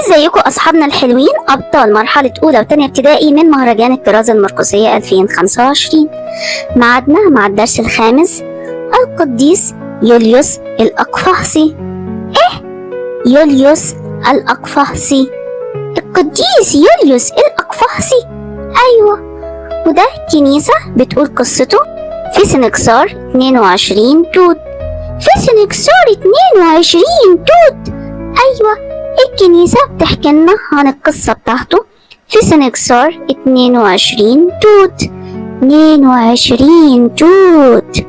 ازيكم اصحابنا الحلوين، ابطال مرحله اولى وتانية ابتدائي من مهرجان الطراز المرقصيه 2025. معادنا مع الدرس الخامس، القديس يوليوس الأقفاصي. يوليوس الأقفاصي، القديس يوليوس الأقفاصي. ايوه، وده كنيسه بتقول قصته في سنكسار 22 توت. في سنكسار 22 توت، ايوه، الكنيسة بتحكي لنا عن القصة بتاعته في سنكسار 22 توت. 22 توت.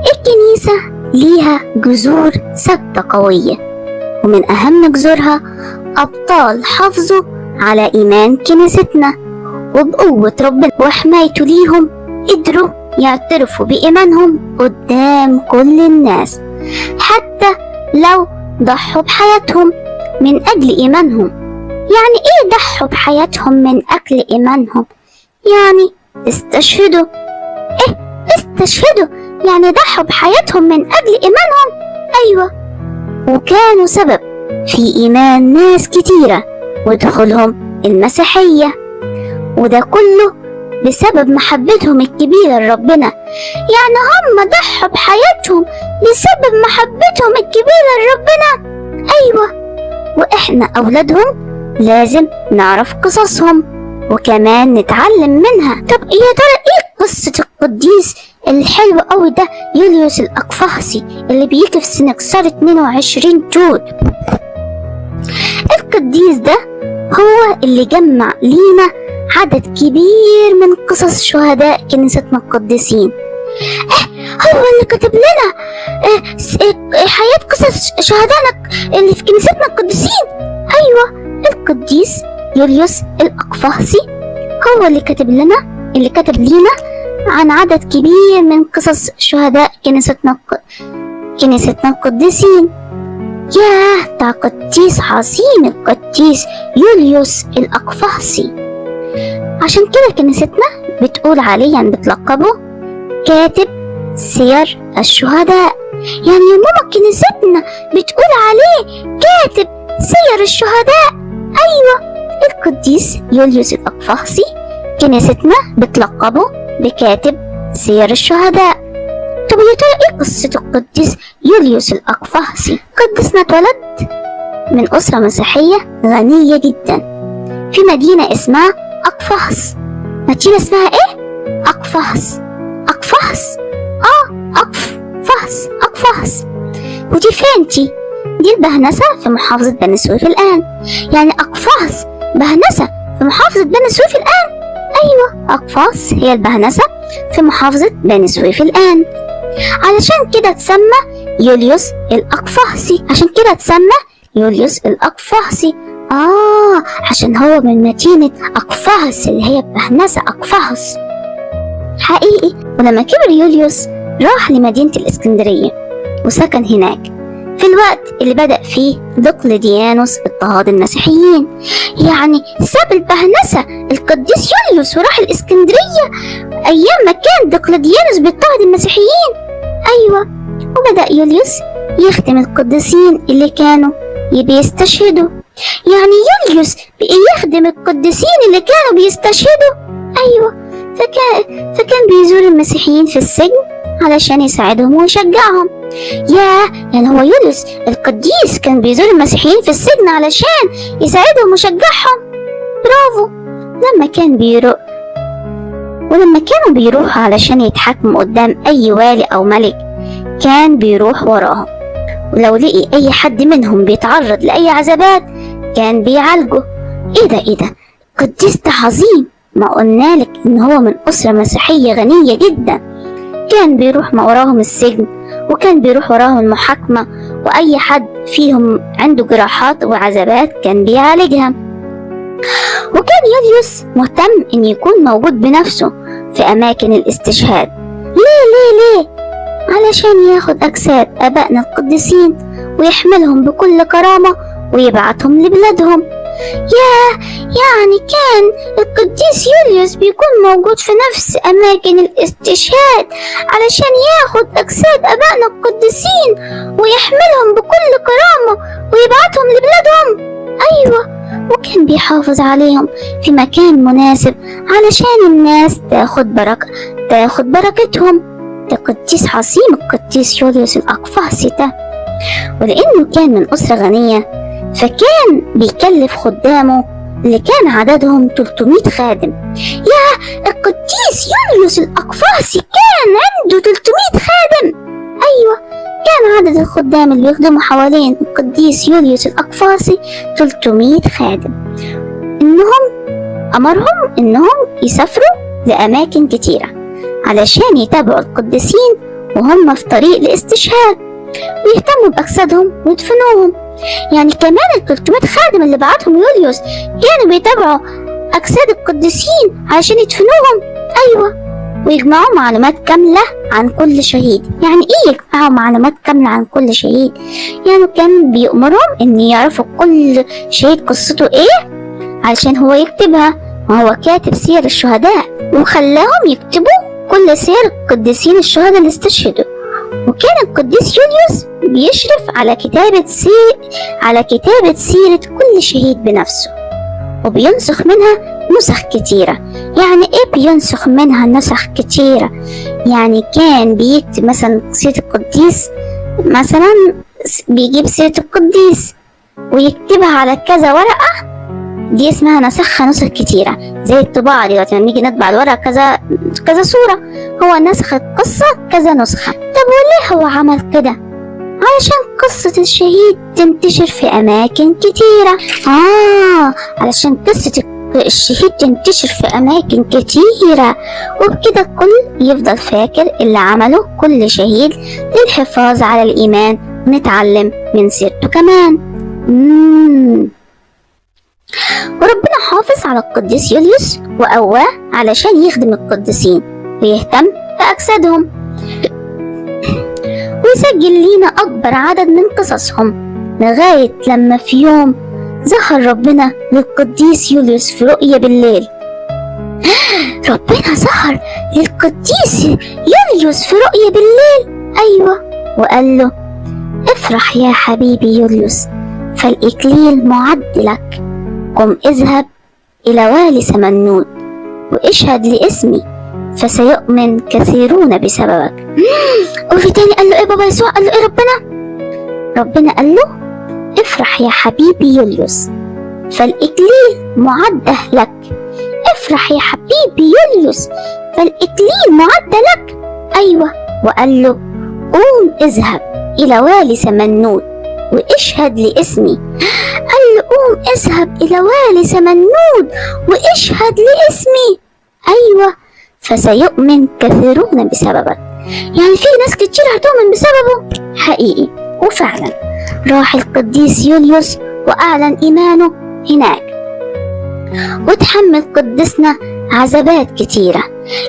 الكنيسة ليها جذور ثابتة قوية، ومن أهم جذورها أبطال حافظوا على إيمان كنيستنا، وبقوة ربنا وحمايته ليهم قدروا يعترفوا بإيمانهم قدام كل الناس، حتى لو ضحوا بحياتهم من أجل إيمانهم. يعني إيه ضحوا بحياتهم من أجل إيمانهم؟ يعني استشهدوا. استشهدوا يعني ضحوا بحياتهم من أجل إيمانهم. أيوة، وكانوا سبب في إيمان ناس كتيرة ودخولهم المسيحية، وده كله بسبب محبتهم الكبيرة لربنا. يعني هم ضحوا بحياتهم بسبب محبتهم الكبيرة لربنا. أيوة، وإحنا أولادهم لازم نعرف قصصهم وكمان نتعلم منها. طب يا ترى إيه قصة القديس الحلو أوي ده يوليوس الأقفاصي اللي بيجي في سنكسار 22 توت؟ القديس ده هو اللي جمع لينا عدد كبير من قصص شهداء كنيستنا القديسين. هو اللي كتب لنا حياة قصص شهدائنا اللي في كنيستنا القديسين. أيوة، القديس يوليوس الأقفاصي هو اللي كتب لينا عن عدد كبير من قصص شهداء كنيستنا القديسين. ياه، ده قديس عظيم القديس يوليوس الأقفاصي. عشان كده كنيستنا بتقول عليه، يعني بتلقبه كاتب سير الشهداء. يعني يا ماما كنيستنا بتقول عليه كاتب سير الشهداء. أيوة، القديس يوليوس الأقفاصي كنيستنا بتلقبه بكاتب سير الشهداء. طب يا ترى ايه قصة القديس يوليوس الأقفاصي؟ قديسنا اتولد من أسرة مسيحية غنية جدا في مدينة اسمها أقفاص. مدينة اسمها ايه؟ أقفاص. أقفاص. ودي فين دي البهنسة في محافظة بني سويف الآن. يعني أقفاص بهنسة في محافظة بني سويف الآن. أيوة، أقفاص هي البهنسة في محافظة بني سويف الآن. علشان كده تسمى يوليوس الأقفاصي. عشان هو من مدينة أقفاص اللي هي بهنسة أقفاص حقيقي. ولما كبر يوليوس راح لمدينة الإسكندرية وسكن هناك في الوقت اللي بدأ فيه دقلديانوس اضطهاد المسيحيين. يعني ساب البهنسة القديس يوليوس وراح الإسكندرية أيام ما كان دقلديانوس بيضطهد المسيحيين. أيوة، وبدأ يوليوس يخدم القديسين اللي كانوا بيستشهدوا. يعني يوليوس بقى يخدم القديسين اللي كانوا بيستشهدوا. أيوة، فكان بيزور المسيحيين في السجن علشان يساعدهم ويشجعهم. يعني هو يوليوس القديس كان بيزور المسيحيين في السجن علشان يساعدهم ويشجعهم. برافو. ولما كانوا بيروحوا علشان يتحاكموا قدام أي والي أو ملك كان بيروح وراهم، ولو لقي أي حد منهم بيتعرض لأي عذابات كان بيعالجه. ايه ده القديس ده عظيم. ما قلنالك ان هو من أسرة مسيحية غنية جدا. كان بيروح وراهم السجن، وكان بيروح وراهم المحاكمة، وأي حد فيهم عنده جراحات وعذابات كان بيعالجها. وكان يوليوس مهتم ان يكون موجود بنفسه في أماكن الاستشهاد. ليه؟ علشان ياخد أجساد آبائنا القديسين ويحملهم بكل كرامة ويبعتهم لبلادهم. يعني كان القديس يوليوس بيكون موجود في نفس أماكن الاستشهاد علشان ياخد أجساد آبائنا القديسين ويحملهم بكل كرامة ويبعتهم لبلادهم. أيوة، كان بيحافظ عليهم في مكان مناسب علشان الناس تاخد بركتهم. ده قديس عظيم القديس يوليوس الأقفاصي ده. ولأنه كان من أسرة غنية فكان بيكلف خدامه اللي كان عددهم 300 خادم. يا القديس يوليوس الأقفاصي كان عنده 300 خادم. أيوة، كان عدد الخدام اللي بيخدموا حوالين القديس يوليوس الأقفاصي 300 خادم. أمرهم إنهم يسافروا لأماكن كتيرة علشان يتابعوا القديسين وهم في طريق الاستشهاد ويهتموا بأجسادهم ويدفنوهم. يعني كمان ال 300 خادم اللي بعتهم يوليوس كانوا بيتابعوا أجساد القديسين علشان يدفنوهم. أيوة، ويجمعوا معلومات كاملة عن كل شهيد. يعني إيه يجمعوا معلومات كاملة عن كل شهيد؟ يعني كان بيأمرهم إن يعرفوا كل شهيد قصته إيه علشان هو يكتبها، وهو كاتب سير الشهداء، وخلاهم يكتبوا كل سير القديسين الشهداء اللي استشهدوا. وكان القديس يوليوس بيشرف على كتابة سيرة كل شهيد بنفسه، وبينسخ منها نسخ كتيرة. يعني ايه بينسخ منها نسخ كتيرة؟ يعني كان بيكتب مثلا سيرة القديس، مثلا بيجيب سيرة القديس ويكتبها على كذا ورقة، دي اسمها نسخها نسخ كتيرة. زي الطباعة دلوقتي لما نيجي نطبع الورقة كذا صورة، هو نسخ القصة كذا نسخة. طب وليه هو عمل كده؟ علشان قصة الشهيد تنتشر في أماكن كتيرة. علشان قصة الشهيد تنتشر في أماكن كتيرة، وبكده الكل يفضل فاكر اللي عمله كل شهيد للحفاظ على الإيمان، ونتعلم من سيرته كمان. وربنا حافظ على القديس يوليوس وقواه علشان يخدم القديسين ويهتم بأجسادهم، ويسجل لينا أكبر عدد من قصصهم، لغاية لما في يوم ظهر ربنا للقديس يوليوس في رؤية بالليل. ربنا ظهر للقديس يوليوس في رؤية بالليل. أيوة، وقال له: افرح يا حبيبي يوليوس، فالإكليل معد لك. قم اذهب إلى والي سمنود واشهد لاسمي، فسيؤمن كثيرون بسببك. وفي تاني قال له ايه بابا يسوع؟ قال له ايه ربنا قال له: افرح يا حبيبي يوليوس، فالإكليل معد لك. افرح يا حبيبي يوليوس، فالإكليل معد لك. أيوة، وقال له: قوم اذهب إلى والي سمنود واشهد لاسمي. قال له: قوم اذهب إلى والي سمنود واشهد لاسمي. أيوة، فسيؤمن كثيرون بسببك. يعني في ناس كتير هتؤمن بسببه حقيقي. وفعلا راح القديس يوليوس وأعلن إيمانه هناك، وتحمل قدسنا عذابات كتيرة.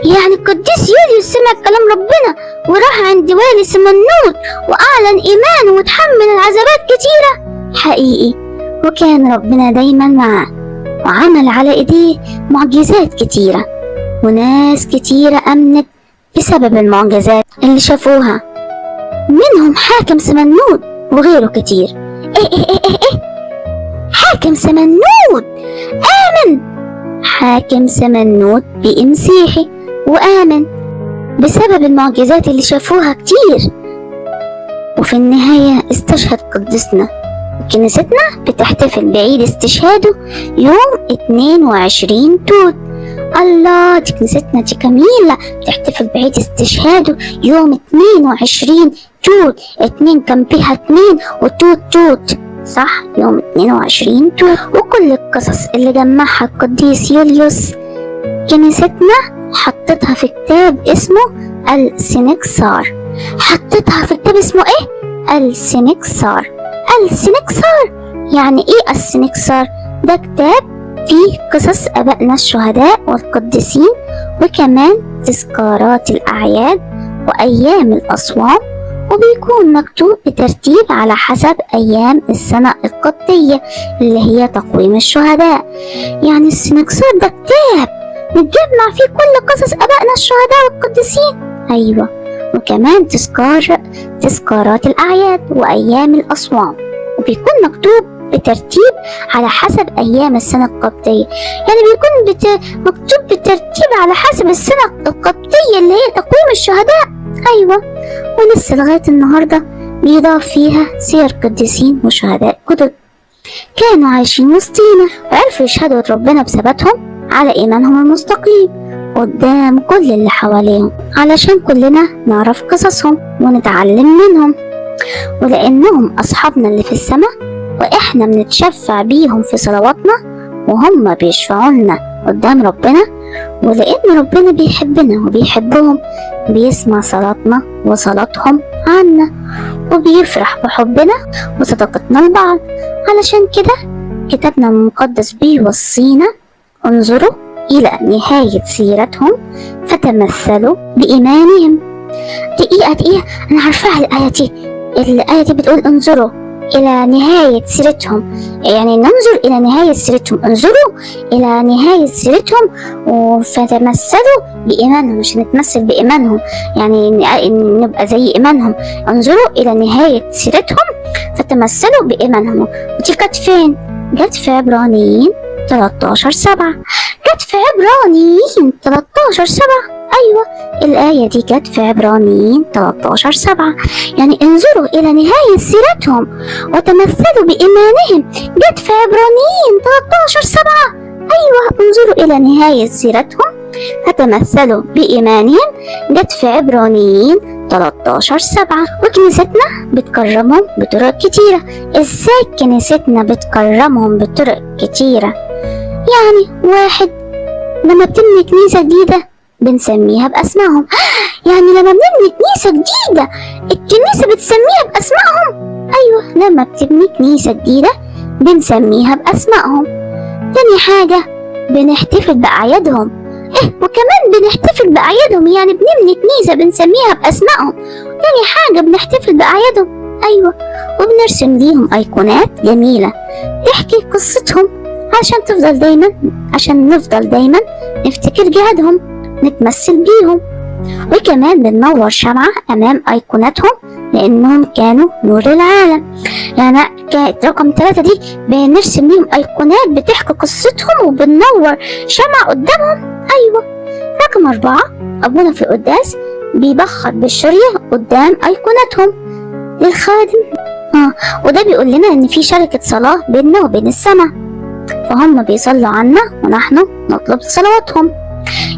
يعني القديس يوليوس سمع كلام ربنا وراح عند والي سمنود وأعلن إيمانه وتحمل العذابات كتيرة حقيقي. وكان ربنا دايما معاه، وعمل على إيديه معجزات كتيرة، وناس كتيرة أمنت بسبب المعجزات اللي شافوها، منهم حاكم سمنود وغيره كتير. إيه حاكم سمنود آمن. حاكم سمنود بقي مسيحي وآمن بسبب المعجزات اللي شافوها كتير. وفي النهاية استشهد قدسنا، وكنيستنا بتحتفل بعيد استشهاده يوم 22 توت. الله، دي كنيستنا دي جميلة، بتحتفل بعيد استشهاده يوم 22 توت. 2 كان فيها 2 وتوت صح، يوم 22 توت. وكل القصص اللي جمعها القديس يوليوس كنيستنا حطتها في كتاب اسمه السنكسار. حطتها في كتاب اسمه ايه؟ السنكسار. يعني ايه السنكسار؟ ده كتاب فيه قصص آبائنا الشهداء والقديسين، وكمان تذكارات الأعياد وأيام الأصوام، وبيكون مكتوب بترتيب على حسب أيام السنة القبطية اللي هي تقويم الشهداء. يعني السنكسار ده كتاب بتجمع فيه كل قصص آبائنا الشهداء والقديسين. أيوة، وكمان تذكارات الأعياد وأيام الأصوام، وبيكون مكتوب بترتيب على حسب أيام السنة القبطية، يعني بيكون مكتوب بالترتيب على حسب السنة القبطية اللي هي تقويم الشهداء. أيوة، ولسه لغاية النهاردة بيضاف فيها سير قديسين وشهداء جدد كانوا عايشين وسطينا وعرفوا يشهدوا ربنا بثباتهم على إيمانهم المستقيم قدام كل اللي حواليهم، علشان كلنا نعرف قصصهم ونتعلم منهم، ولأنهم أصحابنا اللي في السماء وإحنا بنتشفع بيهم في صلواتنا وهم بيشفعوا لنا قدام ربنا، ولأن ربنا بيحبنا وبيحبهم بيسمع صلاتنا وصلاتهم عنا وبيفرح بحبنا وصداقتنا لبعض. علشان كده كتابنا المقدس بيوصينا انظروا إلى نهاية سيرتهم فتمثلوا بإيمانهم. دقيقة أنا عارفاها الآية دي بتقول انظروا إلى نهاية سيرتهم، يعني ننظر إلى نهاية سيرتهم، انظروا إلى نهاية سيرتهم فتمثلوا بإيمانهم، مش نتمثل بإيمانهم يعني نبقى زي إيمانهم. انظروا إلى نهاية سيرتهم فتمثلوا بإيمانهم. ودي كانت فين؟ جت في عبرانيين 13:7. جت في عبرانيين 13:7. أيوة، الآية دي جت في عبرانيين 13:7، يعني انظروا إلى نهاية سيرتهم وتمثلوا بإيمانهم. جت في عبرانيين 13:7. أيوة، انظروا إلى نهاية سيرتهم فتمثلوا بإيمانهم. جت في عبرانيين 13:7. وكنيستنا بتكرمهم بطرق كتيرة. إزاي كنيستنا بتكرمهم بطرق كتيرة؟ يعني واحد، لما بتبني كنيسة جديدة بنسميها بأسمائهم. يعني لما بنبني كنيسة جديدة الكنيسة بتسميها بأسمائهم. أيوة، لما بتبني كنيسة جديدة بنسميها بأسمائهم. تاني حاجة بنحتفل بأعيادهم. وكمان بنحتفل بأعيادهم، يعني بنبني كنيسة بنسميها بأسمائهم. تاني حاجة بنحتفل بأعيادهم. أيوة، وبنرسم ليهم أيقونات جميلة تحكي قصتهم عشان نفضل دايما نفتكر جهادهم نتمثل بيهم. وكمان بننور شمعة أمام أيقوناتهم لأنهم كانوا نور العالم. يعني كانت رقم 3 دي بنرسم ليهم أيقونات بتحكي قصتهم وبننور شمعة قدامهم. أيوة، رقم 4 أبونا في القداس بيبخر بالشرية قدام أيقوناتهم للخادم. وده بيقول لنا إن في شركة صلاة بيننا وبين السماء، فهم بيصلوا عنا ونحن نطلب صلواتهم.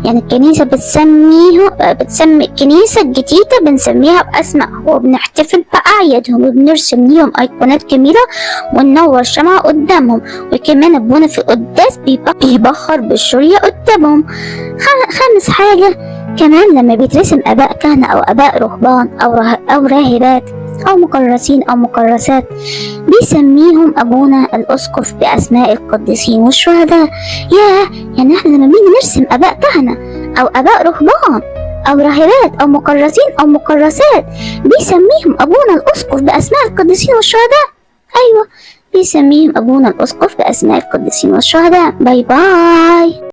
يعني الكنيسة بتسمي الكنيسة الجديدة بنسميها بأسماء وبنحتفل بأعيادهم وبنرسم ليهم أيقونات جميلة وننور شمعة قدامهم. وكمان أبونا في القداس بيبخر بالشرية قدامهم. خامس حاجة كمان لما بيترسم آباء كهنة أو آباء رهبان أو راهبات أو مكرسين أو مكرسات بيسميهم أبونا الأسقف بأسماء القديسين والشهداء. يعني احنا لما بنيجي نرسم آباء كهنة أو آباء رهبان أو راهبات أو مكرسين أو مكرسات بيسميهم أبونا الأسقف بأسماء القديسين والشهداء. أيوة، بيسميهم أبونا الأسقف بأسماء القديسين والشهداء. باي باي.